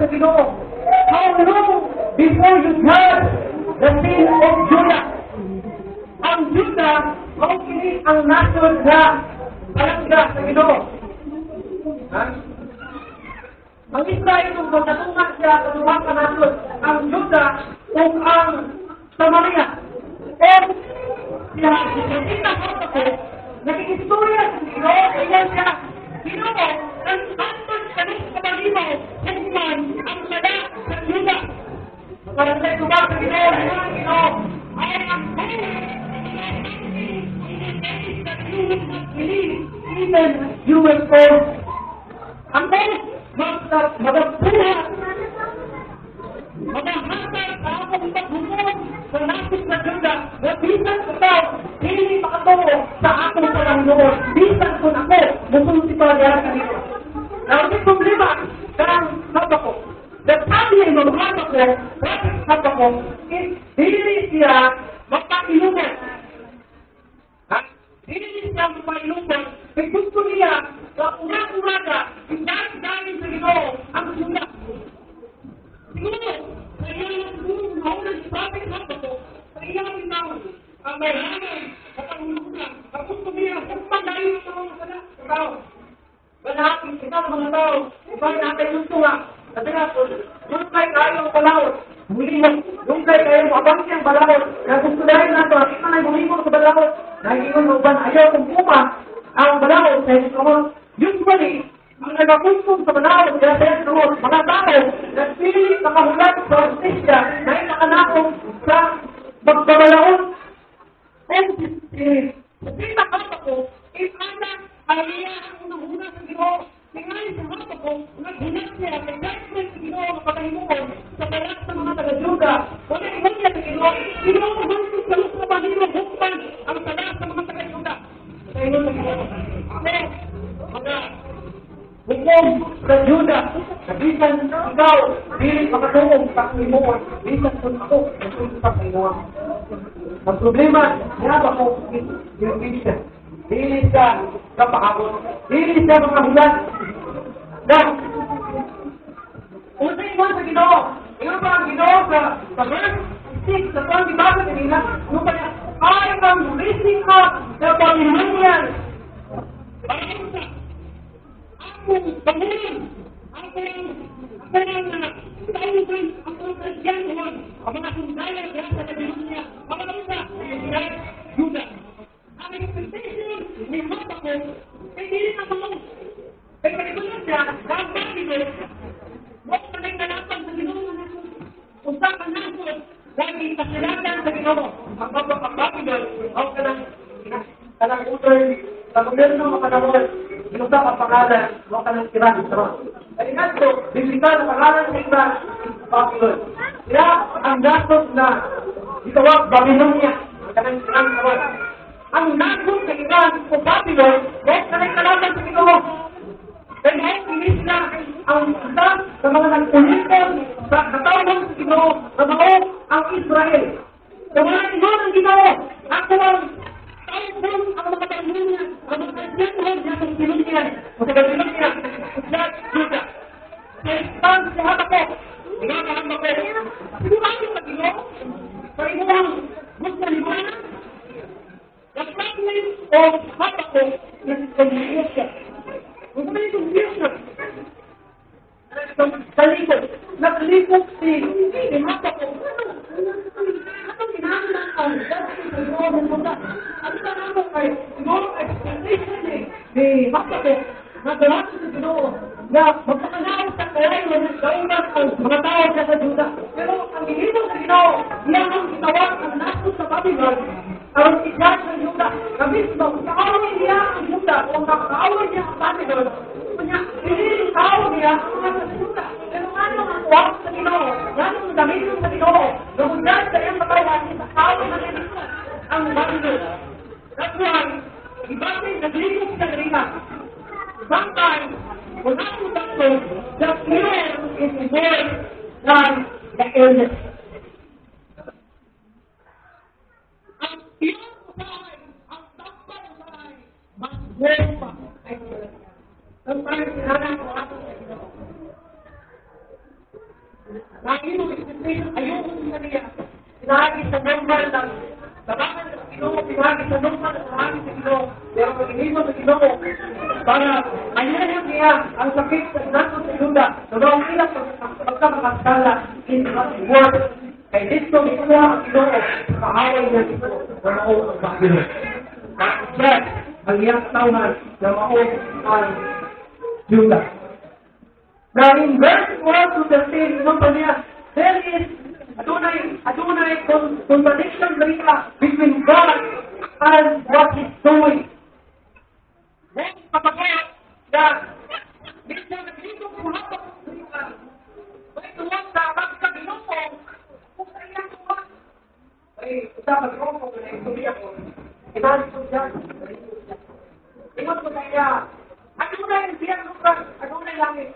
sa Ginoo. How long before you heard the sin of Judah? Ang Judah, kini ang nasod na palangga sa Ginoo. Ang Israel kung magkatungan siya sa lumang kanasod, ang Judah o ang Samaria. And siya, kita ko, nakikistorya sa Ginoo, kaya siya, Ginoo, ang antod kami sa pagalimaw, hukman ang sada sa Judah. Para sa ituwa sa Ginoo, I am even you will fall. Ang magagpuha, magahasal sa akong paghumong sa nasib na Judah, na bisan ko daw, hindi makatungo sa akong Panginoon. Bisan ko na ako, musunod si Panginoon kanito. Now, may problema kang Habakuk. The problem ng Habakuk, bakit Habakuk, is hindi siya magpakiluman. Hindi siya magpakiluman. Kaya gusto niya, sa unang-umaga, dahil sa Ginoo ang Judah. Siguro, kaya siguro mauna si Prophet Habakuk, sa iyang bitaw, ang may hanay at ang unang, ang gusto niya, kung dahil sa mga tao. Balahapin kita ng mga tao, ibang natin yung tunga. Kasi nga, yung kay kayong balawot, yung kay kayong abang siyang balawot, kaya gusto dahil nato, at ito na bumingol sa balawot, nahingon mo ba, ayaw kong puma, ang balawot, sa ito usually, ang nagapungkong sa balawot, kaya sa ito mga tao, na pilit nakahulat sa hostisya, na nakanakong sa magbabalawot. And sa pinakata ko, if anak, aliyah ang unang-una sa Ginoo, tingnan sa hata ko, naghinat siya, nag-judgment sa Ginoo, mapatahimuon, sa balat sa mga taga-Juda. Wala iwan niya sa Ginoo, Ginoo mahantos sa mga Panginoon, hukman ang balat sa mga taga-Juda. Sa Ginoo sa Ginoo. Kasi, mga hukom sa Juda, nabisan ikaw, pilit makatungong sa Panginoon, bisan kung ako, nasunod sa Panginoon. Ang problema, niya ba ko, yung Christian. Dili sa kapahapon. Dili sa mga hulat. Now, unsa iwan sa Ginoo? Iwan pa ang Ginoo sa verse 6, sa pang dibasa kanina, ano pa niya? I am raising up the Babylonians. Bakit sa? Akong Babylon. Akong Kristiyanuhan. Ang mga sundaya sa Babylonia. Mga isa, Judah. Ang expectation ni Habakuk ay hindi na tulong. Kaya panigulan siya, ang Babylon, huwag ka nang nalapan sa Ginoo. Kung saan ka nasod, lagi kasilatan sa Ginoo. Ang Babylon, huwag ka nang utol, sa gobyerno ng panahon, ginusap ang pangalan, huwag ka nang tiraan sa mga. Kaya nga ito, bibigyan ang pangalan sa iba, Babylon. Kaya ang gastos na itawag Babylonia, huwag ka nang tiraan sa mga. Ang nasod sa iban o Babylon, huwag ka nang kalaban sa Ginoo. Kaya inis na ang isa sa mga nagpulitan sa katawang sa Ginoo na mao ang Israel. Sa mga inon ang Ginoo, ako ang taon ang mga Babylonia, ang mga Kristiyanuhan niya sa Babylonia, o sa Babylonia, sa Judah. Kaya isang sa Habakuk, ginagahan mo ko, sigurado sa Ginoo, sa inyong gusto limanan, the fragment of Habakuk is confusion. Kung may confusion, naglikot si Habakuk. Anong ginagawa ang dati sa Ginoo ng muda? Ano ka naman kay Ginoo expectation ni Habakuk na galato sa Ginoo na magpakanaw sa kaya ng kaunan ang mga tao sa Judah. Pero ang ginagawa sa Ginoo, yan ang ginawa ang nasod sa Babylon. Ang ikat ng Judah, kabismo, kaaway niya ang Judah, o kaaway niya ang Babylon, kanya, pililing tao niya ang sa Judah. Pero ano ang tuwag sa Ginoo? Ano ang gamitin sa Ginoo? Namundan sa iyang katawan, sa kaaway na nilito ang Babylon. That's why, ibang naglikot sa Rina. Sometimes, kung ako dito, the cure is worse than the illness. Ang piyong usahay, ang takpan usahay, mas worse pa. Sometimes, sinanang ko ako sa Ginoo. isunod sa amin sa Ginoo. Pero pag iniwan sa Ginoo, para ayahin niya ang sakit sa nato sa Yuda, na bawang ilang pagkakakaskala in God's word. Kaya dito, ikuha ang Ginoo, kahaway niya dito, na maong ang bakilo. Bakit ang iyang tauhan na maong ang Yuda. Now in verse 4 to 13, no pa niya, there is adunay contradiction between God and what He's doing. Then, kapagaya, na dito nagdito kumapak may tuwag sa pagkaginoo kung sa iyang tuwag. Ay, usapag ko kung na-istorya ko. Ibalik ko siya. Ingat ko sa iya. Adunay siyang lugar, adunay langit.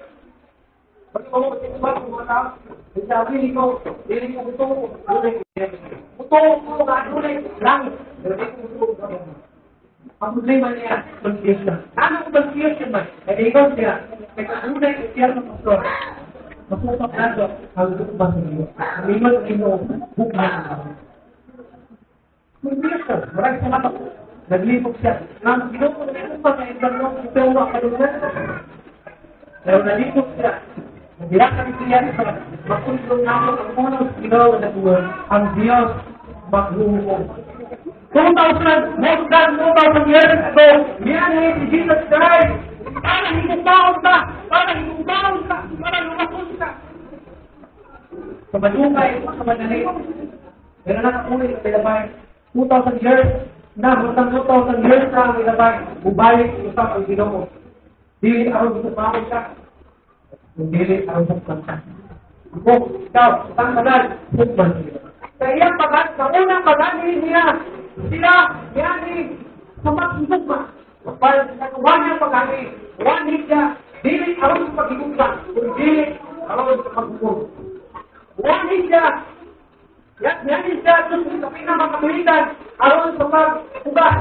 Pag mo magtitubag ng mga tao, sabi ko, hindi ko gusto ko, gusto ko adunay langit. Pero hindi ko gusto ko. Ang problema niya, confusion. Anong confusion man? Ay ikaw siya, may kaunay ko siya ng pastor. Masutok na ito, ang gusto ba sa iyo? Ang iman ang ino, bukman ang confusion. Maraming salamat. Naglipok siya. Nang ginuko na ito pa sa ibang nung ito ang kalungan. Pero nalipok siya. Nagbirak kami siya sa makuntlong namin ang unang ginawa na buwan, ang Diyos maghuhukom. 2,000 years ago, yan si Jesus Christ. Para higubaon ka, para lumakon ka. Sa madungay, sa madali. Pero nakakulit sa ilabay. 2,000 years na, butang 2,000 years na ang ilabay. Bubalik usap ang Ginoo. Dili aron gumawa ka. Dili aron sa ako, ikaw, isang kanal, hukman sila. Sa iyang pagkat, sa unang pagkanin niya, sila, yan sa magsugma. Para sa niyang pagkanin, wanin siya, dili aron sa pag-higugma, kung dili aron sa pag-hugog. Wanin siya, yanin siya, sa pinamakamulitan, aron sa pag-hugag.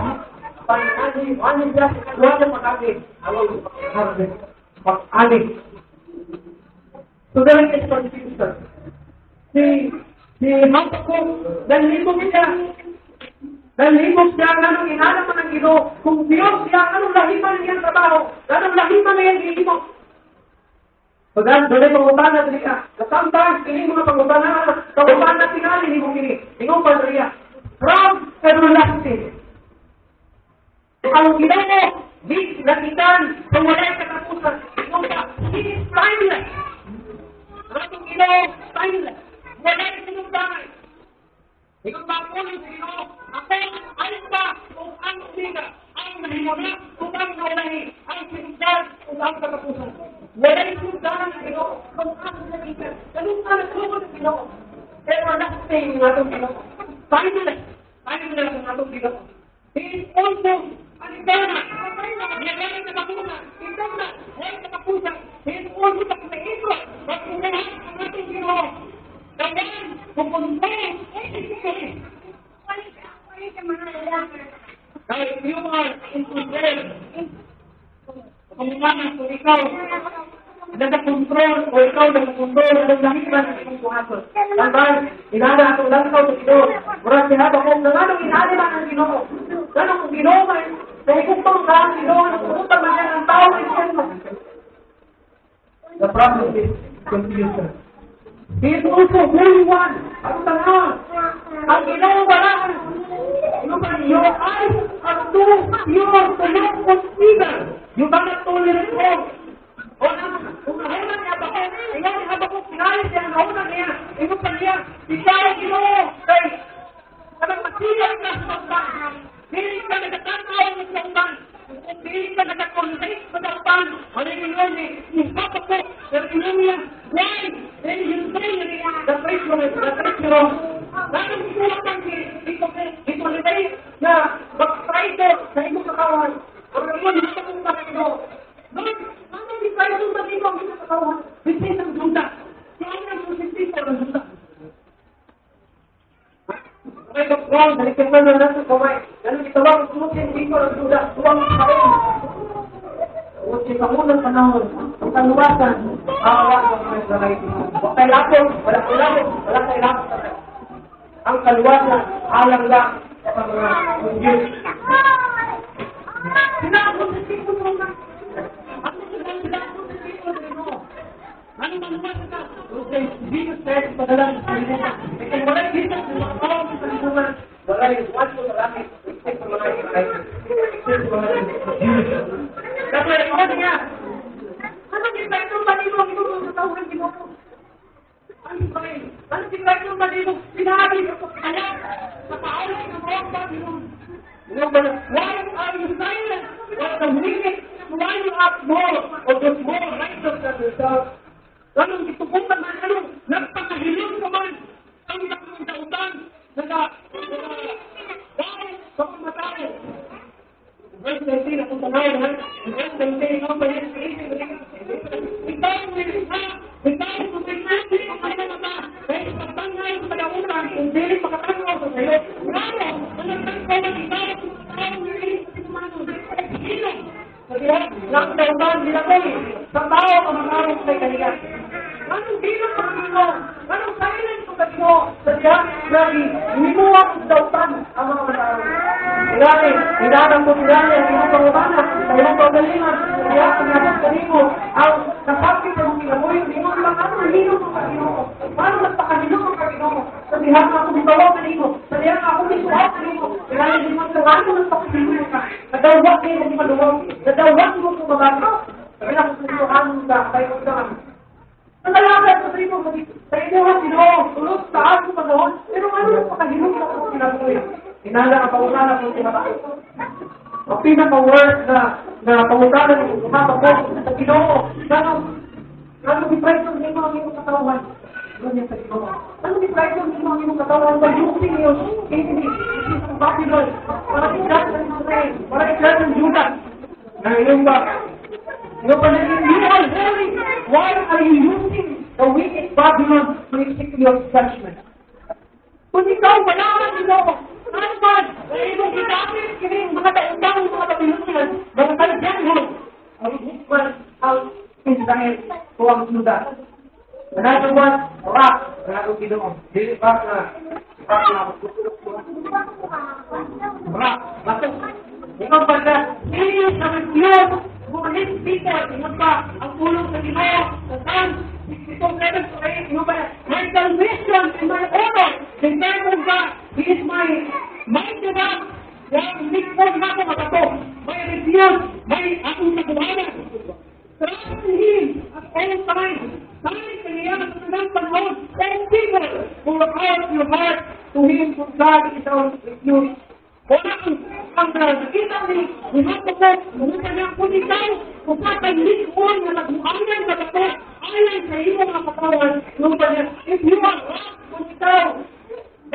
Wanin siya, sa niyang pagkanin, aron sa pag-alig. So there is confusion. Si Habakkuk, nalibog siya anong inalaman ng Ginoo. Kung Diyos siya, anong lahiman niyang trabaho, anong lahiman niyang ginimo. So then, doon ay pangutana niya. Sometimes, hindi mo na pangutana tingali, hindi mo kini. Tingong pa niya. From everlasting. Ang Ginoo, di nakitan, kung wala yung katapusan. Tingong pa, He is timeless. Ang Ginoo, timeless. Wala yung sinugdangay. Ikaw ba po yung Ginoo? Ako, alis ba kung ang siga, ang nahimuna, kung ang naulahi, ang sinugdan, kung ang katapusan. Wala yung sinugdangay ng Ginoo, kung ang sinugdan. Ganun ka naglugo ng Ginoo. Pero lasting ng atong Ginoo. Timeless. Timeless ng atong Ginoo. He is also an eternal. Wala yung katapusan. Eternal. Wala yung katapusan. He is also the creator. Pag-unahan ang ating Ginoo. Kawan, pupuntahin, kahit you are in control, kumumanang kung ikaw nag-control o ikaw nag-control ng lahiman ng iyong buhaton. Tambal, inana atong lantaw sa Ginoo. Murag sinaba ko, nanganong inaliman ng Ginoo. Ganong kung Ginoo man, sa hikumpang ka, Ginoo, nagpupunta man yan ang tao ng Ginoo. The problem is confusion. He is also Holy One. Ang tanong, ang Ginoo walaan. Your eyes are too pure to not consider. You cannot tolerate wrong. O kung nahunan niya ba ko, ikaw ni Habakkuk, sinalit niya, nahunan niya, ikaw pa niya, ikaw Ginoo, kay kanang masilang ka sa utan. Dili ka nagtatanaw ng sa utan. Dili ka nagtatanaw sa utan. Ano yung ni Habakkuk, pero inom niya, why? Then you say the treasure. Bakit sinulatang ito nilay na mag-prido sa iyong katawan? Ang iyon, hindi ka kung pagkino. Bakit? Bakit di prido sa iyong katawan? Bisis ang Juda. Siya ang susisita ng Juda. Okay, kapag nalikin na natin kamay. Ganun itawag ang sumusin dito ng Juda. Tuwang pa rin. O si Pangulang panahon, ang kaluwasan, makakawag ang mga salay. Huwag tayo lapong, wala tayo lapong sa rin. Ang kaluwasan, alang lang, sa mga Diyos. Sinabot sa tipo mo. Ano sinabot sa tipo mo? Ano manuman ka? Okay, Jesus says, padalang sa kanila. Kaya wala dito sa mga tao sa kalibutan. Wala yung one mo sa langit. Except sa mga Israel. Except sa mga Jews. Kasi ano niya? Ano yung panilo ang ito sa tawag mo? Ano ba yun? Ano yung panilo? Sinabi ko sa kanya. Sa paawin ng mga Babylon. Why are you silent? But the wicked crying out more of the more righteous than yourself. Ganun, ito kong naman, nagpakahiling ka man ang nakakautan dahil sa pamatay. Verse 19, akong tanaw na, verse 19, ang bayan sa isip, ikaw kung may nasi, ang kanya mata, dahil sa tangay sa kadautan, kung dili makatanaw sa sayo, lalo, ang nagtangkaw ng ikaw, ang nililip sa sinumano, hilong. Sabihan, nakadautan, dinatoy, sa tao, ang makarong sa kanila. Anong bilang ang Panginoon? Anong silence ang Panginoon? Sabihan, lagi, hinimuha ang dautan ang mga matao. Ilari, ilarang ko ilari ang iyong pangubana, sa iyong pagalingan, kaya ang nabot kanimo, ang nasabi sa mga kinabuhi, hindi mo lang ano, hinong ang Panginoon. Paano magpakahinong ang Panginoon? Sabihan ako bitawa kanimo, sabihan ako bitawa kanimo, ilari hindi mo lang ano, magpakahinong ka. Nadawak niyo hindi maluwag, nadawak mo kung mabato. Sabihan ako sa ito, anong ka, kayo ko ka. Nalalaman ko sa inyo, sa inyo ang Ginoo, tulog sa aking panahon, pero ano yung pakahinom sa kong sinabuhi? Inala ang pangutanan kong sinabuhi. Ang pinaka-word na pangutanan ng kumapa ko sa Ginoo, gano'ng depression din mo ang iyong katawan? Ganyan sa Ginoo. Anong depression din mo ang iyong katawan? By using your kidney, isang Babylon, para iklat ng Israel, para iklat ng Judah, na iyong ba? You are holy. Why are you using the wicked Babylon to execute your judgment? Kung ikaw, wala man ito. Ano man? Ito, kitapin, kining mga taong mga Babylonian, mga kalagyanhon, ang equal out Israel to ang Judah. Another one, rock. Another Ginoo. Dili ba na rock. Bato. Ikaw ba na? Serious na yun. Bumalit dito, ingat pa, ang tulong sa Ginoo, sa San, itong level sa kayo, ingat pa, my salvation and my honor, the time of God, He is my God, kaya hindi ko na ako matato, may refuge, may akong nakuhanan, trust in Him at all times, kahit kaniya sa kanang panahon, and people will out your heart to Him, for God is our refuge. Wala ang nakikita ni Himato ko, muna niya kung ikaw, kung pataglikon na nag-uangan sa bato, ayon sa iyo mga katawan, nung ba niya, if you are rock, kung ikaw,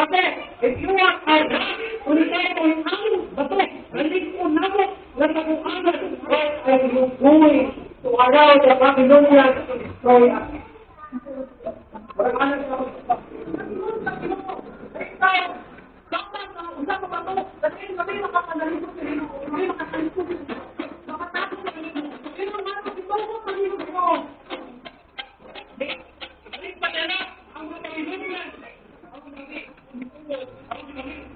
kasi, if you are rock, kung ikaw kung ang bato, nalikon na mo, na nag-uangan, what are you doing to allow the Babylonians to destroy us? Maragalan sa dapat ang usap pa ito, kasi kami makakanalikot sa inyo, kami makakalikot sa inyo, makatapos sa inyo, pero mga ito kung malikot ko. Balik pa nila, ang mga kaibigan, ang gabi,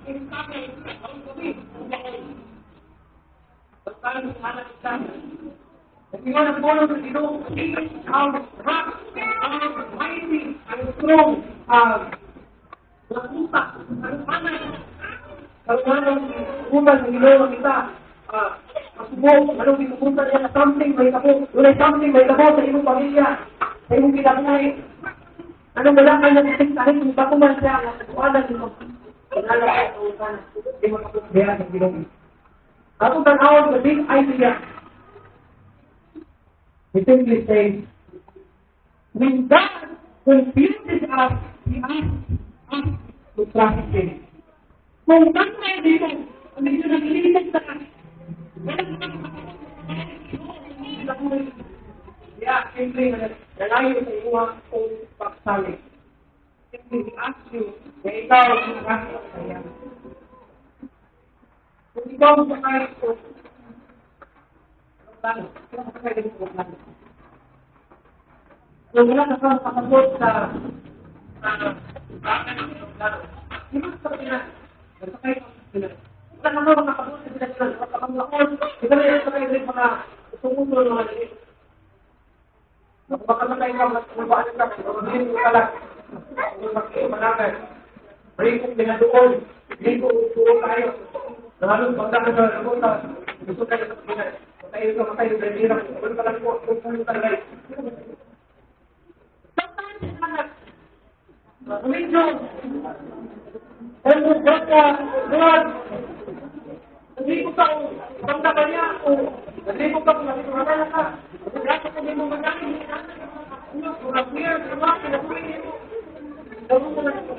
ang sakay, ang gabi, ang bakal. Basta sana kita. If you want to follow the Ginoo, ang rock, ang mighty, ang strong, nakutak, ang panay, kalungan ng umal ng Ginoo kita, masubok, anong pinupunta niya na something may tabo, ulay something may tabo sa iyong pamilya, sa iyong kinabuhay. Anong wala kayo nagsisahin kung bako man siya, ang nagkuanan nito. Pinala ko sa usan, hindi makapagbihan ng Ginoo. Ako tanawag sa big idea. He simply says, when God confuses us, He asks us to trust Him. Kung saan tayo dito, ang medyo naglilitas sa akin, simply nalayo sa iwa kung pagsali. Simply He asks you, na ikaw ang trust sa Kanya. Kung ikaw sa kaya ko, kung wala ka pang pakabot sa baka ng plano, hindi mo sa kanya, nasakay Wala naman makakabuti sila sila. Pagkakamlakon, ito na yung mga mga tumutulo ng mga liit. Baka na tayo magbaan ka, hindi mo pala. Kung magkimanakan, breaking din na doon. Hindi ko tuon tayo. Lalo pagdakan sa nabuta, gusto tayo sa Pinas. Matay ka, matay, berdirang. Wala ka lang po, kung talaga. Sometimes, anak, medyo, God, hindi ko ka, bangga ba niya ako, hindi ko ka, nagsimula ka, lahat ko hindi mo magaling, mga clear, mga pinapunin mo, gawin mo lang ito.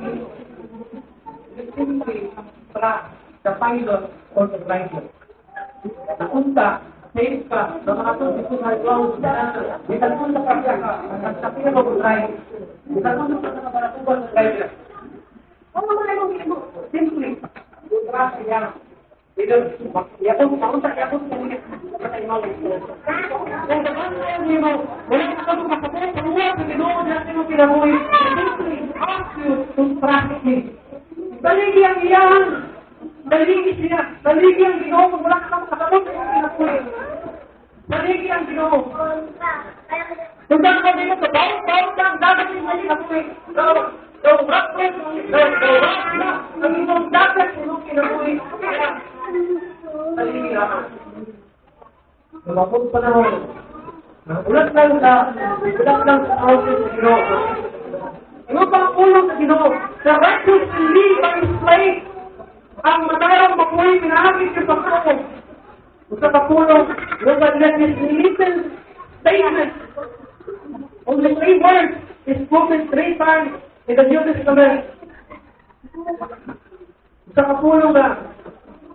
Nagsimuli para the pilot or the driver. Naunta, safe ka, na mga ito, dito na ikaw, di talpon na kapya ka, nagsapiya mo kung drive, di talpon na kapya ka, para ng driver. Ano naman ay mong ito? Simply, trust yan. Ito, yapon, maunta, yapon, wala ka kami makapos, wala ka ginoon natin ang pinabuhi. Simply, ask you to trust me. Daligi ang iyan. Daligi siya. Daligi ang ginoon. Kung wala ka kami makapos, ang pinabuhi. Daligi ang ginoon. Kung saan ka dito sa bawang lang, dapat yung mali pinabuhi. So, rock press, rock na, ang ibang dapat yung pinabuhi. Daligi naman. Lumapot pa naman. Ulat lang sa houses sa Ginoo. Ano pa ang ulong sa Ginoo? The righteous will live by his faith. Ang matarang mabuhay pinahagis sa Panginoon. Sa kapulong, Lord, let this little statement on the 3 words is spoken 3 times in the New Testament. Sa kapulong na,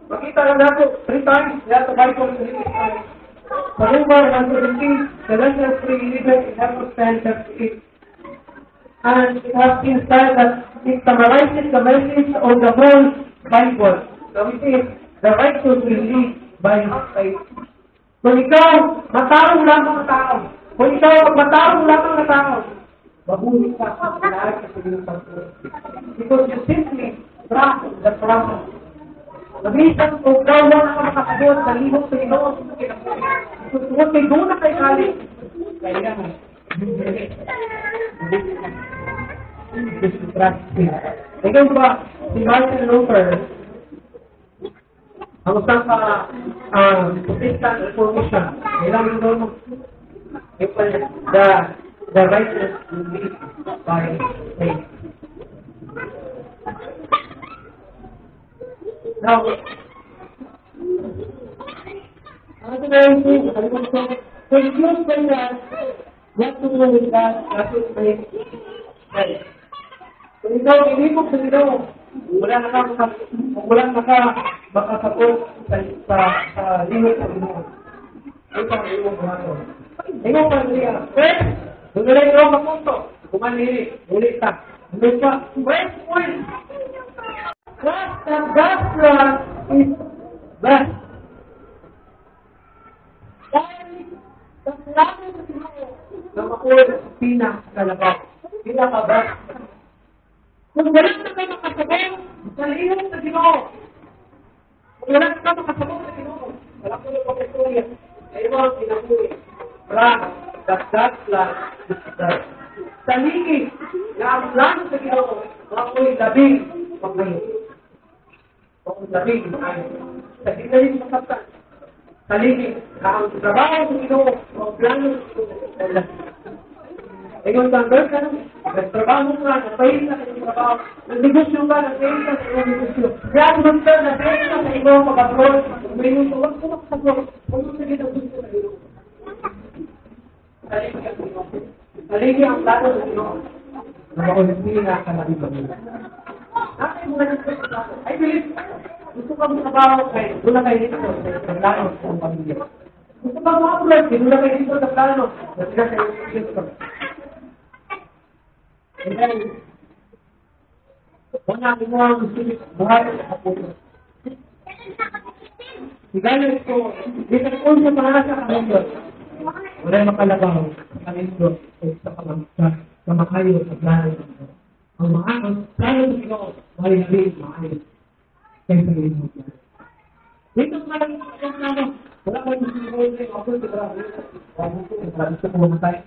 makita lang nato 3 times, sa Bible in English times. Palumar 117, Galatians 3:11, Hebrews 10:38. And it has been said that it summarizes the message of the whole Bible. So it is, the righteous will live by faith. Kung ikaw, matarong lamang na tao. Kung ikaw, matarong lamang na tao, mabuhay ka sa lahat sa Panginoon. Because you simply trust the promise. Nabisan kung daw lang ako makakabot sa libong Panginoon. Kung may doon na kay Kali, kaya nga. Ikaw ba, si Martin Luther, ang usang Protestant Reformation, ilang yung doon the righteous will live by faith. Now, ano na yung thing? So, if you say that, what to do with that, that is faith. Kung ikaw, inipog sa ito, wala na ka makasapot sa limit ng Ginoo. Ito ang iyong buhaton. Ikaw pa niya, first, kung nila ikaw mapunto, kumanili, ulit ka. Ulit ka, first point. Trust that God's plan is best. Dahil sa plano sa Ginoo na makulit sa pinakalabaw, pinaka-best. Kung wala na ka makasabong sa lihok sa Ginoo, kung wala na ka makasabong sa Ginoo, wala ko na pag-istorya, ay mo ang pinakulit. Plan that God's plan is best. Sa lihig na ang plano sa Ginoo, makulit labing pag-ngayon. Kung sabihin tayo, sa ginaling masaktan, saligin, ang trabaho sa Ginoo, ang plano sa Ginoo, ngayon tanggal ka na, nagtrabaho ka, napahil ka sa trabaho, nagnegosyo ka, napahil ka sa negosyo, graduate ka, napahil ka sa ibang pag-abroad, may nung huwag ko makasabot, huwag mo sige na gusto sa Ginoo. Saligin ang plano sa Ginoo, na makulit na ka na ibang nila. I believe, gusto ka mong trabaho kayo, doon kayo dito sa plano sa pamilya. Gusto ka mong upload, doon kayo dito sa plano, na sila kayo dito. And then, wala mo ang buhay sa kapulo. Igalit ko, dito ko sa pangalan sa kalendor. Wala makalabaw sa kalendor sa kamakayo sa plano. Ang plano ng Ginoo, mahalin mga ayos. Kayo sa iyo mo. Dito nga lang yung ano, wala ko yung sinibol na yung ako, ito para gusto ko mamatay.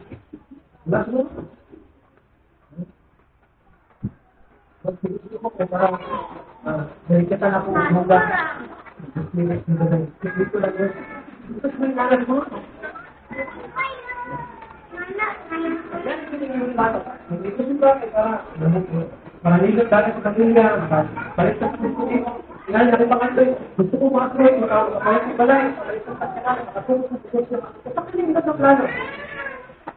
Wala ko. Gusto ko para narikatan ako mga dito lang yun. Ito sa mga nalang mo. Yan, yung bata. Hindi ko siya para ligat dati sa kanila, palit sa gusto ko. Yan, nakipangantoy. Gusto ko makakroy, makapalit sa balay, palit sa kanila, makatulog sa gusto. Ito kanila sa plano.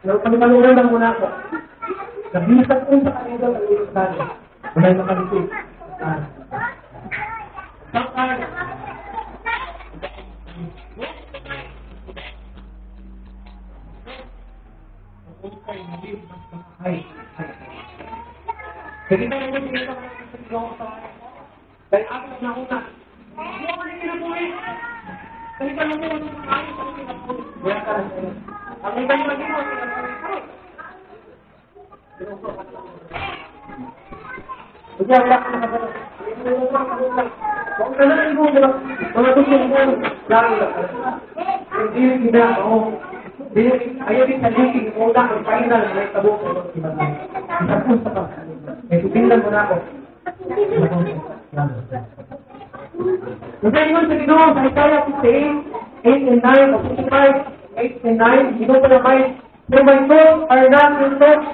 Pero panimaluran lang muna ako. Nabisag ko sa kanila sa ulit plano. Wala yung makalipid. Saan? Jadi kalau kita dari apa yang una, bukan kita boleh. Tapi kalau kita mau mengalir, kita boleh. Bukan. Kalau kita lagi mau kita boleh. Udah kata. Kalau kita ibu bilang, kalau tu semua jangan. Jadi kita mau ayaw din sabihin, una ang final na itabo ko ng iba. Isapun sa pa. May tupindan mo na ako. Kasi yun sa Ginoo, sa Isaiah 58, 8 and 9, o 55, 8 and 9, Ginoo pa naman, for my thoughts are not your thoughts.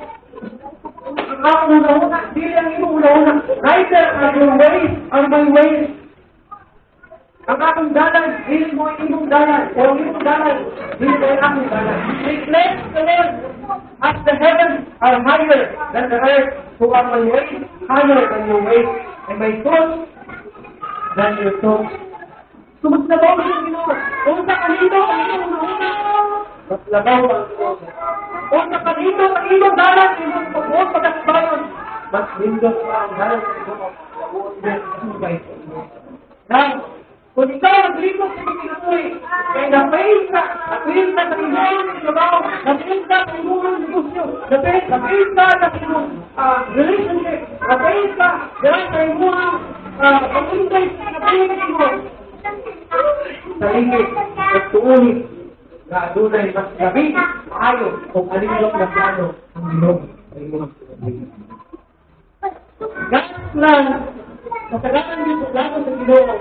Ang ako una-una, dili ang imo una-una. Neither are your ways are my ways. Ang akong dalan, dili mo ang imong dalan. O ang imong dalan, dili mo ang akong dalan. Reflect the Lord as the heavens are higher than the earth, who are my ways higher than your ways, and my thoughts than your thoughts. Mas labaw ang Ginoo. Kung sa kanito, ang imong una-una. Mas labaw ang Ginoo. Kung sa kanito, ang imong dalan, imong pagbuot pagkasibayon. Mas lindot pa ang dalan ng Ginoo. Pagbuot din ang subay. Now, kung ikaw naglibot sa pagkakatuloy, kaya na-fail ka sa iyong trabaho, na-fail ka sa iyong negosyo, na-fail ka sa iyong relationship, na-fail ka sa iyong pag-intay, na-fail ka iyong saligid at tuulit na adunay mas gabi, maayo, kung alindok na plano ang ilog sa iyong saligid. Ganit lang, kasagalan dito plano sa Ginoo,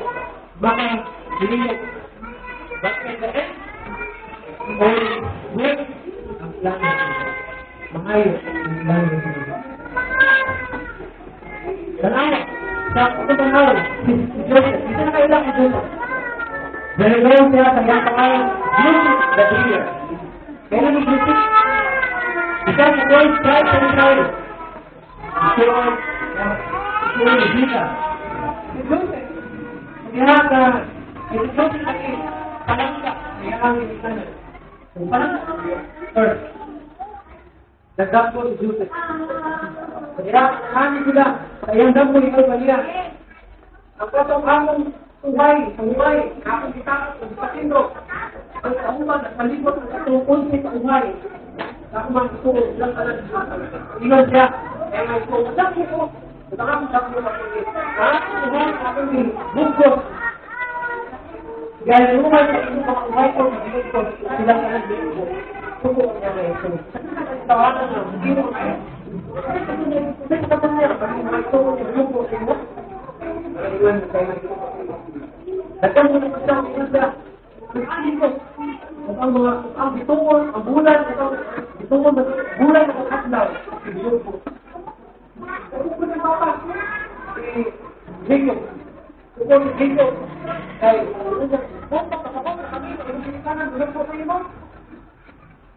baka hiliyog. But in the end, all good ang plano sa Ginoo. Maayo ang plano sa Ginoo. Tanaw, sa pagkatanaw, si Joseph, isa na kailang si Joseph. Dahil doon siya sa mga pangalan, Joseph the Breeder. Kailan ni Joseph? Isa sa 12 tribes of Israel. Ito ni Jita. Si Joseph, kaya ka, ito Joseph ay palangka, kaya ang inisanan. Kung palangka, first, nagdampo si Joseph. Kaya kami sila, kaya dampo ikaw kanila. Ang patong among uway, akong itakot, ang patindro. Ang kauman, at malibot ang katungkol sa uway. Ako man ito, lang ka lang. Ilan siya, kaya nga ito, dami ko. Ito nga, dami ko makinig. Uway, akong bugkot. Kaya naman sa inyo mga uway ko, makinig ko, sila ka lang din ko. Suko niya na ito. Tawanan na, hindi mo kaya. Kasi sa kanya, ang mga ito, yung bugkot, iwan tayo na ito. Dagang mo na isang isa. Ang ko. Ang mga, ang bitungol, ang bulan, bitungol, bulan na kakatlaw. Ibigay ko. Ako ko na mga si Jacob. Ako si Jacob. Kaya, kung pagkakabot na kami, ang sinikanan, bulan ko kayo mo.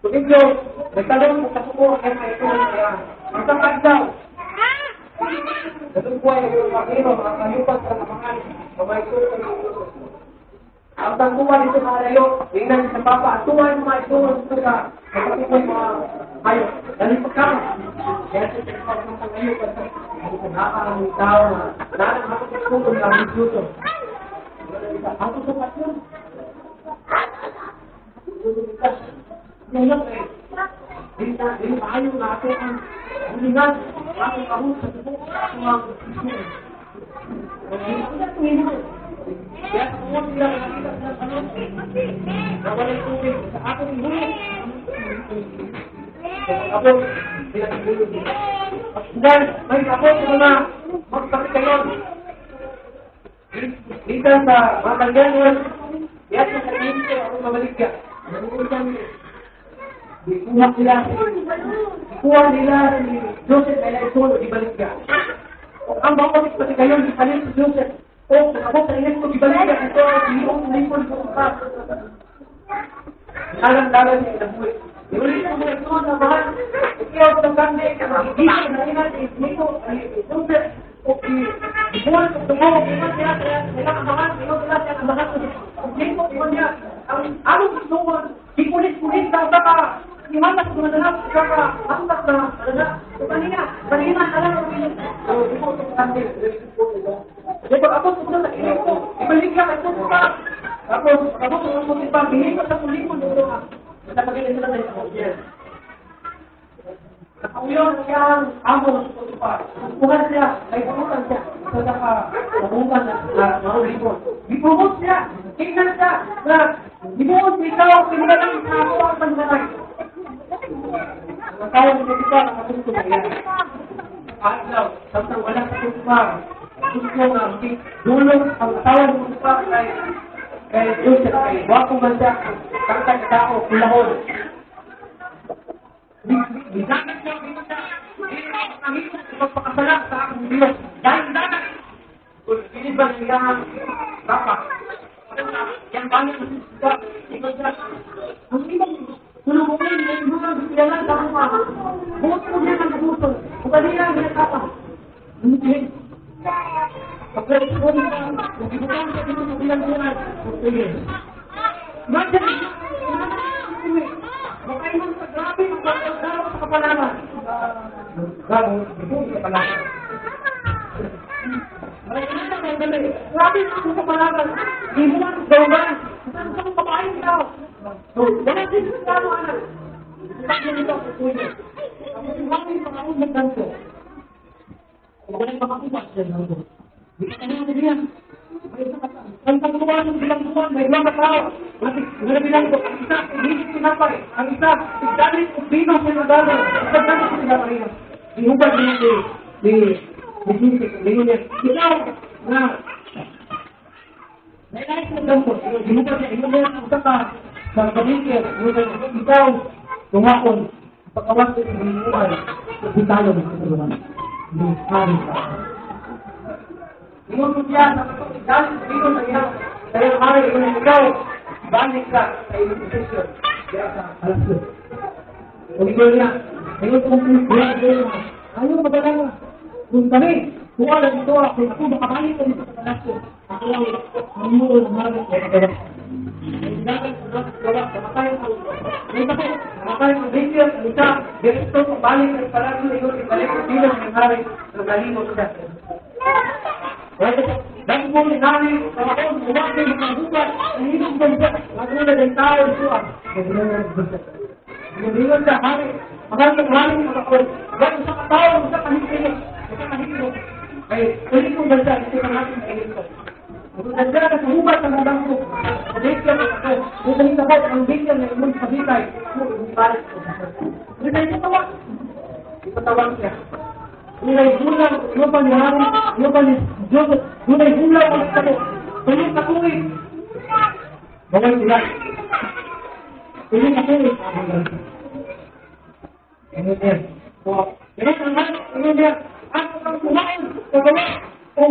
So, Jacob, nagtalong mo sa suko, kaya may ito na kaya. Ang kakatlaw. Dagang buhay na yung makino, mga kayupan sa kapangan, mga ito sa ito. Ang tangkuman ito mga layo, tingnan sa papa, at tuwan mga ito sa kapatid mga kayo. Dali pagkama. Kaya ito sa kapatid mga kayupan sa nakakang tao na nanang kapatid ko kung kami dito. Ako sa kapatid. Ngayon eh, hindi maayo na ako ang hulingan, aking kahut sa tubo, ang mga Kaya kung sila nakakita ng ano, nawala yung tubig sa akong ibulo. Ako, sila ng ibulo nila. At may ako sa mga magpapit kayo. Dito sa mga kalyanon, yan sa kanito, ako mabalik ka. Ikuha nila si Joseph ay naisolo, ibalik ka. Ang bawat pati kayo, ipalit si Joseph. O, ako sa init ko, ibalik ka. Ito, lipon ko pa. Dalang-dalang niya inabuhi. Iulit ko mga ito na mahal. Ikaw sa kande, hindi ko na inat, ito, Joseph, o ibuhan ko tumo, ibuhan niya, kaya mahal, ikaw sila siya na mahal. Hindi ko, ibuhan niya. Ang anong gusto mo, ipulit-pulit na ka. Imatak ko na lang, kaka, antak na, kanina, alam ko yun. So, ito ko sa kande, Dito ako sumunod sa inyo ko, ibalik ka ito pa. Tapos, ako sumunod pa, bihim ko sa kulimon dito ka. Napagilin sila tayo sa kulimon. Nakauyon siya ang amo ng sumunod pa. Sumunod siya, ay pumutan siya. So, napungan na marulimon. Ipromote siya, tingnan siya, na ibuot ikaw, pinagalang sa ako ang pandanay. Ang tawag nito dito, nakapunto na yan. Ayaw, samtang walang katusmar. Gusto nga, dulong ang tawag mo pa kay Joseph, kay Wapo Manda, kantang tao, kulahon. Bisangan siya, ang ito, pagpakasalang sa akong Diyos. Dahil dagat, kung pinibang nilang baka, yan banyan mo siya, ikaw siya, ang ibang tulungan, yung mga biyalan sa mga, buot mo niya ng buto, kung kanina ang ginatapa, pagkakit ko nila, kung ibukan sa dito sa bilang tunay, sige. Nandiyan, makaiman sa grabe, magpapagdaraw sa kapalaran. Grabe, ito sa kapalaran. Makaiman sa kapalaran. Grabe sa kapalaran. Hindi mo lang gawin. Saan sa mga kapain ka? Wala din sa kano, anak. Bakit nito ako tuloy? Ako si Mami, pangakong magdanto. Wala yung makakubas dyan ng ito. Hindi ka na natin yan. Ang pagkukuhan ng bilang buwan, may ilang katao. Wala bilang ko, ang isa, hindi sinapay. Ang isa, igdalit kung bino sa nagalo. Igdalit ko sila marina. Ihubad niya ni Jesus, lingon niya. Ikaw, na, nailais mo ganito. Ihubad niya, ihubad niya, ang saka, sa pamilya, ikaw, tungakon, pagkawas ko sa binuhay, sa bitalo ng katulungan. Hindi, hari ka. Ingon mo siya, dahil dito sa iyo, kaya hari, ingon ikaw, balik ka sa iyong posisyon. Kaya sa alasyon. Kung ikaw niya, ingon kong pinagdala, ayaw magalala. Kung kami, kung alam ito, kung ako makabalik kami sa alasyon, ako lang, mamulo ng hari ko na gawin. Kailangan ko lang gawa, kamatayan ko. Ngayon ako, kamatayan ko video, ang isa, ganito kung balik ng palasyon, ingon, ibalik ko bilang ng hari, ng kalimot siya. Dan mo ni nani sa ako buwagin ng bukas hindi mo ba magulad ng tao ito hindi sa hari magandang hari ng ako gan sa tao sa kahit ay pwede kong bansa ito na natin ay ito kung nagdala ka sa hubat ng mga ko bigyan mo ako kung dahil ako ang bigyan ng imong pagitay kung balik ko hindi tayo ipatawag siya nilay bulang, lupa ni Hari, lupa ni Joseph, nilay bulang ang sabo. Tuloy katuwid. Bawal sila. Tuloy katuwid. Ano yan? So, yan ang lahat. Ano yan? At ang kumain, kagawa. O,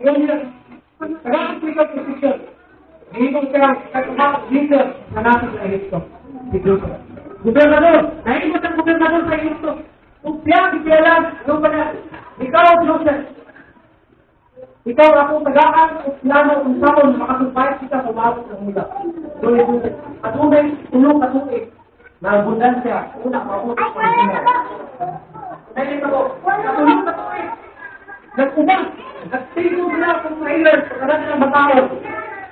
yan yan. Kagawa sa position. Hingon siya, kagawa, leader, na nasa sa Egipto. Si Joseph. Gobernador, nahingot ang gobernador sa Egipto. Upya, bikialan, ano ba na? Ikaw, Joseph. Ikaw ako tagaan, plano, unsapon, makasumpayat kita sa umabot ng ulap. Doon Joseph. Katunay, tulong katuig. Na abundansya, una, mautos, pag-ingat. Dahil ito ko, katulong katuig. Nag-ubang, nag-tingog na kung trailers, pagkakas ng batao.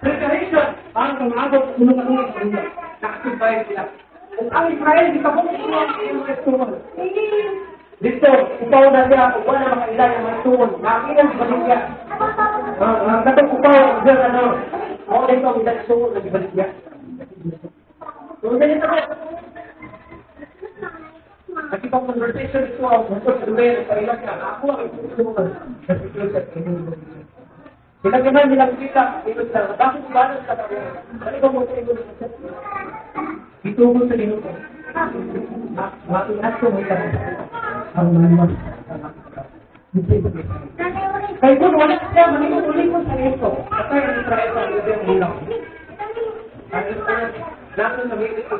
Preparation, para sa umabot, tulong katuig, pag-ingat. Nakasumpayat sila. Kung ang Israel, di ka po kung dito, ikaw na siya, kung wala mga ilan yung mga tungon, nakinan sa baligya. Katong upaw, dyan, ako dito ang itakso, nagibalik niya. So, ganito ko. Nakipang conversation ito ako, kung sa lugar, sa ilang ka, ako ang ito mo. Sila naman nilang kita, ito sila, bakit ba sa tabi? Ano ba mo sa ito? Ito mo sa ito. Makinat ko may karang. Ang naman. Kaya kung wala siya, manipuli ko sa ito. Kasi ang Israel sa ito yung ulang. Ang Israel, natin sa ito.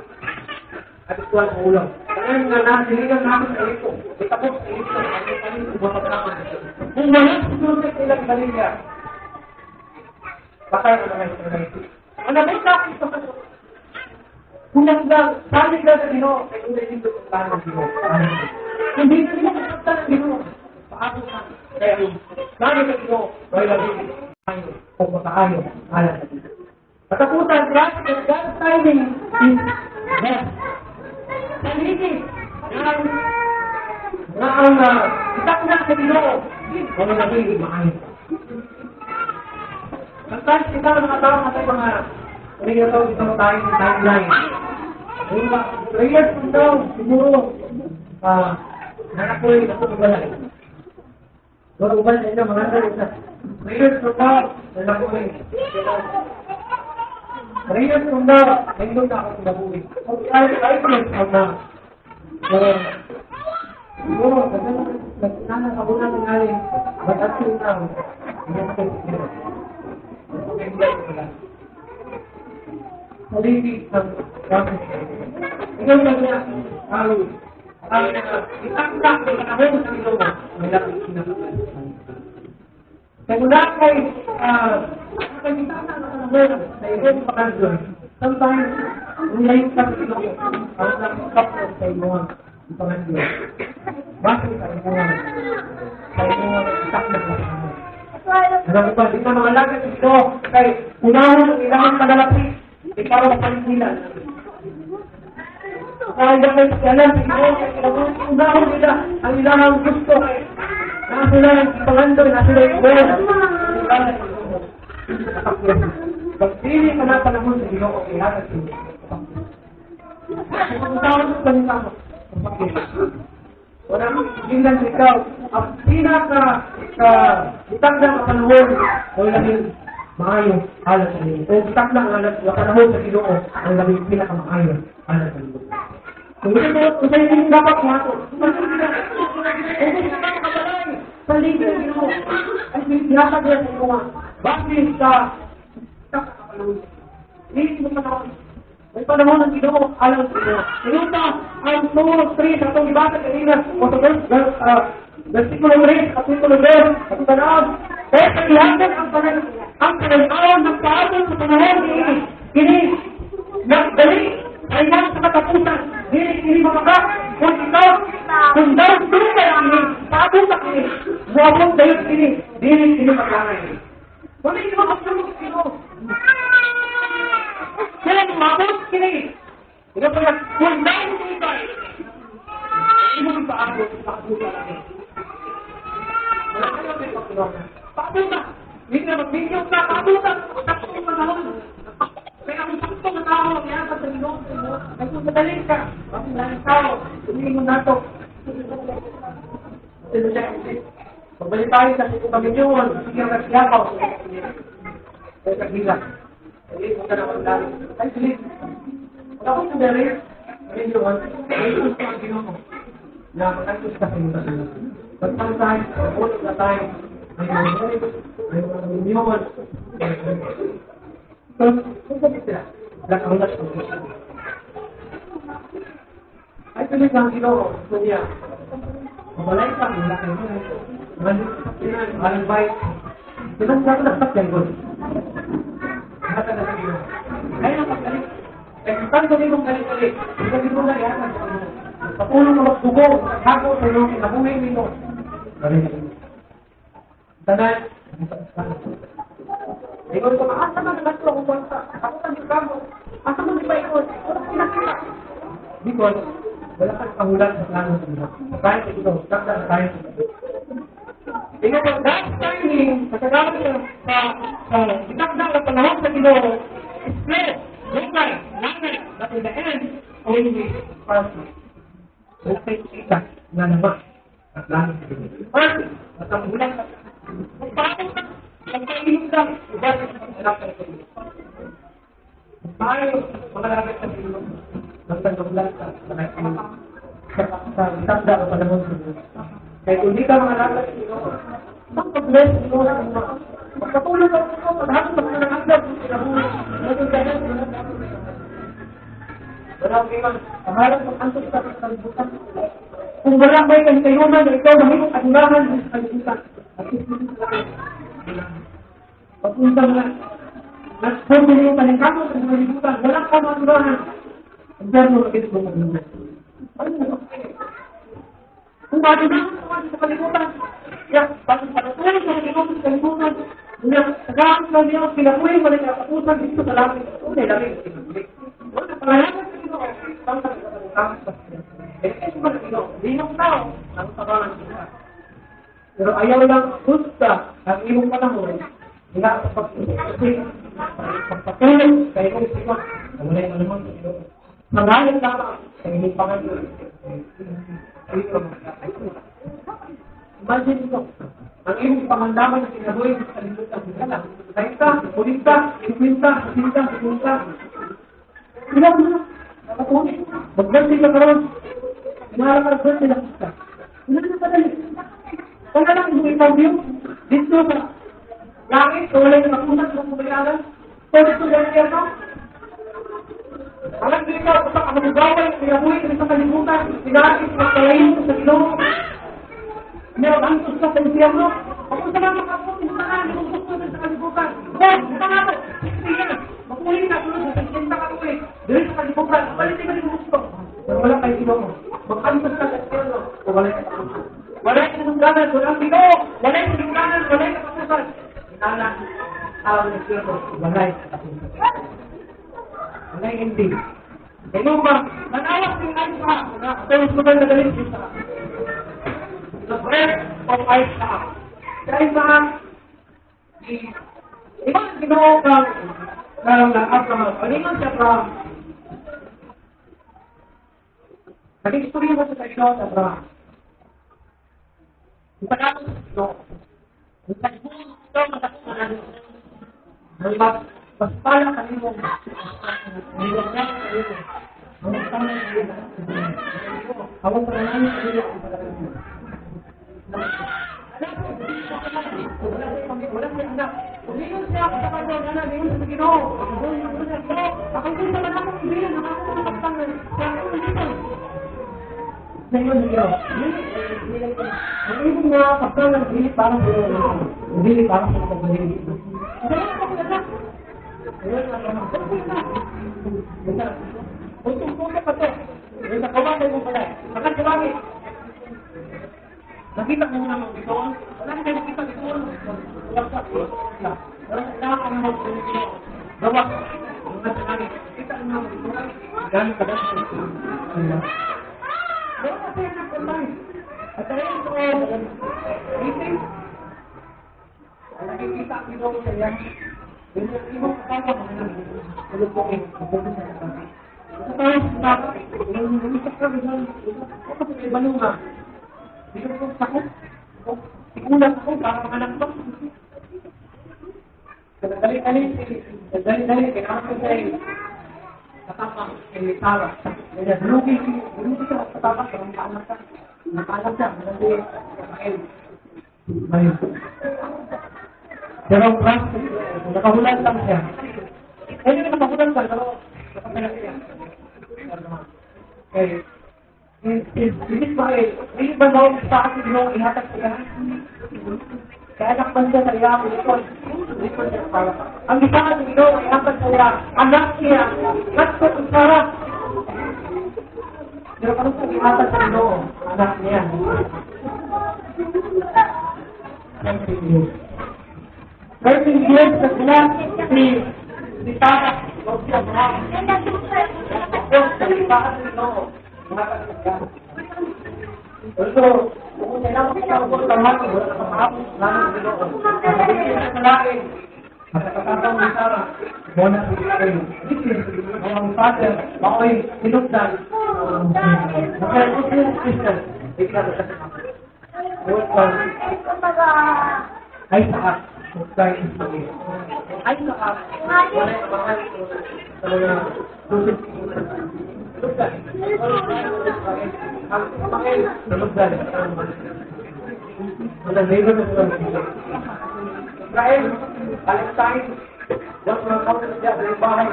At ito ang ulang. Kaya nga nasiligan natin sa ito. Itapos sa ito. Ang mapagkaman. Kung wala susunod ilang balilya, baka ano naman ito. Ang nabit natin ito. Kung nagdag, sabi ka sa Dino, ay kung dito ang plano ng Dino. Hindi na nila kasakta ng Dino. Paano na? Kaya sabi ka Dino, ay labing tayo o makaayo alam sa Dino. Katapusan, God's timing is best. Saligid na ang itak na sa Dino, o labing maayo. Sometimes kita nakatawa natin mga ito tayong timeline. Prayers from now, siguro, nakakuloy na ito ubalay. Doon ubalay na mga nalita. Prayers from now, nakakuloy. Prayers from now, nandun na ako nabuwi. I pray from now. Siguro, nagsinana ka muna ng aling, but until now, hindi ako siguro. Salibig ng gamit. Ikaw na niya, itaktak ng kanahon sa ilo mo, may lapit sinapagalitan. Kaya mula kay itaktak ng kanahon sa ilo mo pakandun, sometimes, nilayin ka sa ilo mo, ang nakikapot sa ilo mo, ang pakandun. Bakit sa ilo mo, sa ilo mo, itaktak ng kanahon. Alam ko ba, di na mga lagay ito, kay unahon ng ilangan kadalapit, ikaw ang panigilan. Kaya may alam, unahon nila ang ilangang gusto. Nasa lang ang pangandoy, nasa lang yung buwan. Pagpili ka na panahon sa Ginoo, ihatag sa iyo. Kung tawag sa panitama, walang tingnan sa ikaw, ang pinaka-itagdang panahon, o labing maayo alas sa iyo. O itagdang alas, panahon sa Ginoo, o labing pinaka-maayo alas sa iyo. Kung sa'yo hindi dapat mato, kung gusto ka makabalay, sa libre ng Ginoo, ay pinatag yan sa iyo nga. Bakit sa panahon? Hindi mo panahon. May panahon ng Ginoo, alam sa iyo. Inuta, ang Psalm 3, sa itong ibasa kanina, o sa versikulo 3, kapitulo 2, at tanawag, kaya sa ihatag ang panahon ng paabot sa panahon ni kini, nagdali, ay yan sa katapusan, hindi makakak, kung ikaw, kung daw tulad ini, paabot sa kini, buwabot dahil kini maglangay. Kung hindi mo magsulog sino, kaya mabot kini. Ito po yan, kung dahil ito, hindi mo ipaabot sa katulang. Wala kayo may pagkulungan. Paabot na. Hindi na mag-video ka, paabot na. Sakto mo panahon. Kaya kung sakto mo tao, yan sa Panginoon, ay kung madaling ka, bakit daling tao, tumingin mo na ito. Ito siya, pagbalik tayo sa Panginoon, sige ang nagsiyapaw. Kaya kagila. Hindi mo ka naman dali. Ay, silip. Pag ako sa dali, ay yun, ay gusto ang Ginoo na matagos ka sa iyo. Pagpang tayo, pagpulog na tayo, ay mga minyon. So, kung sabi sila, nakamulas ang gusto. Ay, tuloy ang Ginoo, gusto niya. Mabalay ka, wala kayo mo. Malang bite. Pinagsakalaksak yan, God. Nakata na sa Ginoo. Kaya na pagkalit. Kaya kung saan kami mong kalit-kalit, hindi mo na iatan sa Ginoo. Patulong na magdugo, hako sa iyo, kinabuhay nito. Tanan, ikaw ko, asa man ang nato akong bansa? Ako sa mga kamo. Asa man di ba ikaw? Ako pinakita. Because, wala kang pangulat sa plano sa Ginoo. Tayo sa Ginoo, takda na tayo sa Ginoo. Tingnan po, God's timing maging pagkagamit sa itakda na panahon sa Ginoo, express, lokal, langit, that in the end, always perfect. Wala kayo kita na naman at langit sa Ginoo. Perfect. At ang ulang kung paano ka, ang kailong lang, ubat sa pagkakalap sa Ginoo. Tayo, mga langit sa Ginoo, nagtagablan sa itakda na panahon sa Ginoo. Kaya kung di ka mga langit sa Ginoo, pag-bless mo na ang mga pagkatulog ang mga pag-hapon sa mga nangagdag wala kayo pangalan pag-antos sa kalibutan. Kung wala kayo kayunan na ikaw mahimong adulahan sa kalibutan at pag-unta mga nag-sponsor yung paningkamot sa kalibutan, wala ka mga adulahan ang dyan mo magiging mo mag-unta. Kung madulang sa kalibutan, ya, bakit patuloy sa Panginoon sa kalibutan, na nagagamit ng Diyos, pinapuhin mo rin ang kapusan dito sa langit. Unay, langit. Wala, pangalaman sa Ginoo, ang kalibutan sa Panginoon. Kaya ito ba ng Ginoo? Hindi ng tao, ang sabangan sila. Pero ayaw lang gusta ang iyong panahon, wala sa pagpatuloy sa iyong sipa, ang wala yung naman sa Ginoo. Mangalan lamang sa iyong pangalan. Imagine ito, ang iyong pamandaman na sinabuhay sa kalimutan sa lang. Kainta, kulita, ikwinta, ikwinta, ikwinta. Ilang mo na, nakatunin. Mag-birthday ka karoon. Inahala ka ng-birthday na kita. Ilang na padali. Kung na lang yung interview, dito sa langit, o wala yung nakunan sa kumayanan, so dito sa gobyerno. Alam din ikaw, kapag ang magaway, sinabuhay sa kalimutan, sinagin, magkalayin sa Ginoo. Meron ang gusto sa impyerno. Kung saan makapunin sa kanya, kung gusto sa kalibutan. Ito nga po, sige na. Makunin na, tulad sa sinta ka uwi. Dili sa kalibutan, balitin ka rin gusto. Pero wala kayo Ginoo. Mag-antos ka sa impyerno, o wala ka kapusan. Wala ka sinungganan, walang Ginoo. Wala ka sinungganan, wala ka kapusan. Inala, ang impyerno, wala ka kapusan. Wala yung hindi. Kaya ba, nanawas yung ayos ka, na pero sugal na galing siya ka. The breath of Isaac. Kaya Isaac, iba ang Ginoo ng Abraham. Palingan si Abraham. Naging istorya mo sa Ginoo sa Abraham. Ipagkakot sa Ginoo. Ang sagbong ito, matakot na natin. Mas pala kanino. Nilagyan kanino. Ang tama kanino. Awang pananay kanino. Wala siya anak. Umiyon siya sa kanya, anak, umiyon sa Ginoo. Akong kung naman akong umiyon, ako nakapang na umiyon. Ngayon, Ginoo. Ang ibig na kapag ng bilit parang bilit parang sa pagbilit. Kaya ako anak. Ayun, Untong-tunto pa to. Yung nakawagay mo pala. Bakit kawagay? Nakita mo na mga bitoon? Wala na kayo nakita bitoon. Wala ka. Wala ka na mga bitoon. Gawak. Mga sanagin. Kita mo mga bitoon. Gano'n ka ba sa bitoon? Gawak kasi yan ang kantay. At ayun ito, meeting. Nakikita ang bitoon sa yan. Yung ibang kasama mga nangulupukin. Mabuti sa kasama. Sa tayo sa kasama. Yung umisap ka rin. Ako sa ibang nga. Hindi ko sakot. Sikulat ako para anak ko. Dali-dali. Kailangan ko sa'yo. Katapang kay Tara. Kaya lugi ka katapang kaya nakaanak ka. Nakaanak ka. Ngayon. Pero ang nakahulan lang siya. Hindi ka nakahulan ka, pero nakahulan siya. Okay. Hindi ba daw sa akin yung ihatag siya? Kaya anak ba siya sa iya? Ang isahan ng ino, ihatag sa iya. Anak siya. Nagso ang sarap. Pero parang sa ihatag sa ino, anak niya. Continue. 13 years na sila si Tara o si Abraham. Tapos, sa lipahan nito, mga kapityan. So, Kung kailangan ikaw po tamahan, wala ka makapos, lamang Ginoo. Kapag sa lain, at katatang ni Sarah, muna sa kayo. Ang father, ako'y sinugdan. Kaya kung sila Christian, bigla ka sa ay saat. Ay saat. Wala yung mahal sa mga susit. Sinugdan. Ang mahal, sinugdan. Wala labor na sila. Israel, Palestine, yung mga kautos niya sa bahay.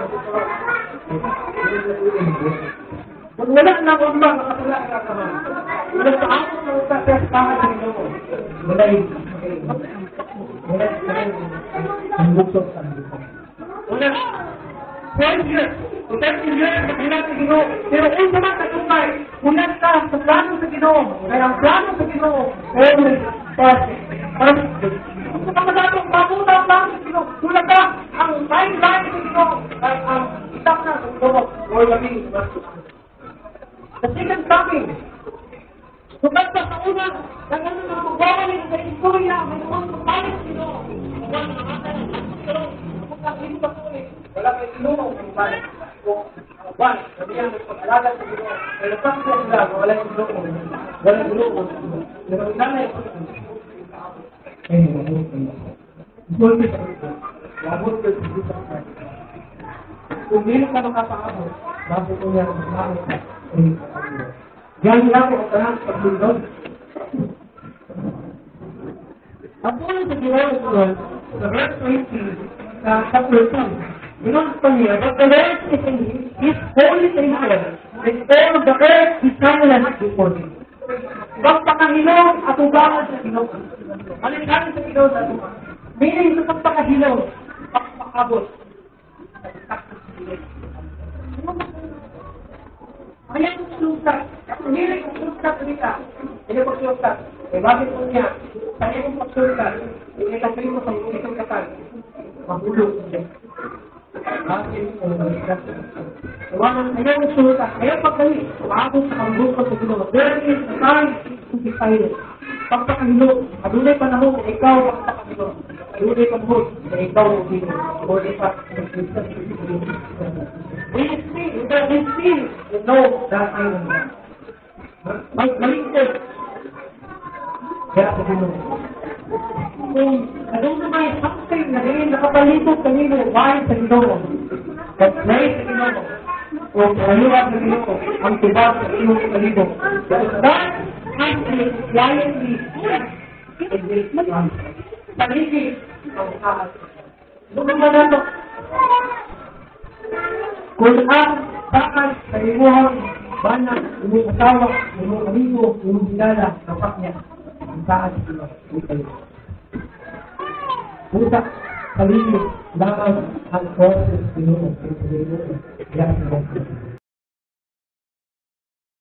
Kung wala na akong mga nakatula ka naman, wala sa ako na magkakaspahan sa Ginoo. Wala yung ang bukso sa Ginoo. Wala. 12 years. 13 years sa kailangan sa Ginoo. Pero kung naman katumay, mula ka sa plano sa Ginoo. Kaya ang plano sa Ginoo, always perfect. Kung sa kamatapos, mabuta ang plano sa Ginoo. Mula ka, ang timeline sa Ginoo, ay ang itak na sa Ginoo. Or labing the second coming. Sugat sa una, ng ano na magbawalin sa istorya, may mga papalit sino. Wala na nakata ng Ginoo. Kung kakilin pa po wala kayo Ginoo, kung balik. Kung buwan, sabihan mo pag-alaga sa Ginoo. Pero sakto sila, wala yung Ginoo. Wala yung Ginoo. Pero inanay ko. Eh, labot ko. Labot ko sa Ginoo. Kung hindi ka makapakabot, labot ko niya ang mamit ka. Diyan lang ako ang paglundod. Ang puno sa Ginoo sa verse 20 sa chapter 2, Ginoo pa niya, but the Lord is in His holy temple, and all of the earth is silent before Him. Pagpakahilaw at ubangan sa Ginoo. Malighanin sa Ginoo sa Ginoo. Meaning sa pagpakahilaw, pagpakabot. Kaya kung sultat, kung hindi kung sultat kita, hindi kung sultat, eh bakit po niya, kaya kung pagsultat, hindi kapin mo sa itong kasal, mahulog niya. Bakit kung sultat? Kaya kung sultat, kaya pagkali, maabot sa kambukan sa Ginoo, there is a time to be silent. Pagpakahilog, adunay panahon, ikaw pagpakahilog. Adunay panahon, ikaw magiging. O di pa, we still know that I am God. Maligtad. Kaya sa Ginoo. Kung anong naman something na ganyan nakapalito kanino, bahay sa Ginoo. Pag-play sa Ginoo. O kaliwag sa Ginoo. Ang tubag sa iyong kalito. That has been quietly in this land. Paligid ang taas. Doon naman ito. Kung ang takas sa imuhang banat, imong asawa, imong amigo, imong kilala, kapak niya, ang taas sila, ito. Pusak, paligid, lamang ang forces, Ginoo, Ginoo,